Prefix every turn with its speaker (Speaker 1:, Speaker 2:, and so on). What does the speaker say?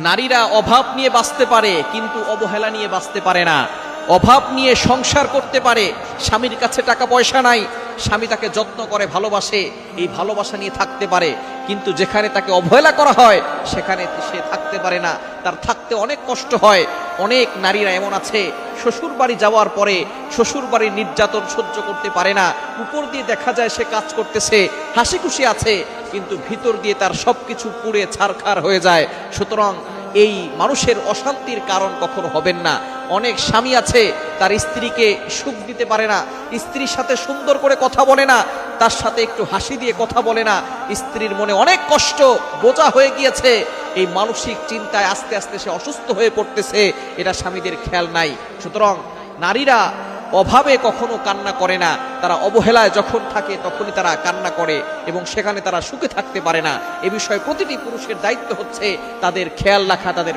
Speaker 1: নারীরা অভাব নিয়ে বাঁচতে পারে কিন্তু অবহেলা নিয়ে বাঁচতে পারে না। অভাব নিয়ে সংসার করতে পারে, স্বামীর কাছে টাকা পয়সা নাই, স্বামী তাকে যত্ন করে ভালোবাসে, এই ভালোবাসা নিয়ে থাকতে পারে, কিন্তু যেখানে তাকে অবহেলা করা হয় সেখানে সে থাকতে পারে না, তার থাকতে অনেক কষ্ট হয়। অনেক নারীরা এমন আছে শ্বশুর বাড়ি যাওয়ার পরে শ্বশুর বাড়ির নির্যাতন সহ্য করতে পারে না। উপর দিয়ে দেখা যায় সে কাজ করতেছে, হাসি খুশি আছে, কিন্তু ভিতর দিয়ে তার সবকিছু পুড়ে ছারখার হয়ে যায়। সুতরাং এই মানুষের অশান্তির কারণ কখনো হবেন না। অনেক স্বামী আছে তার স্ত্রীকে সুখ দিতে পারে না, স্ত্রীর সাথে সুন্দর করে কথা বলে না, তার সাথে একটু হাসি দিয়ে কথা বলে না, স্ত্রীর মনে অনেক কষ্ট বোঝা হয়ে গিয়েছে, এই মানসিক চিন্তায় আস্তে আস্তে সে অসুস্থ হয়ে পড়তেছে, এটা স্বামীদের খেয়াল নাই। সুতরাং নারীরা অভাবে কখনো কান্না করে না, তারা অবহেলায় যখন থাকে তখনই তারা কান্না করে এবং সেখানে তারা সুখে থাকতে পারে না। এ বিষয়ে প্রতিটি পুরুষের দায়িত্ব হচ্ছে তাদের খেয়াল রাখা, তাদের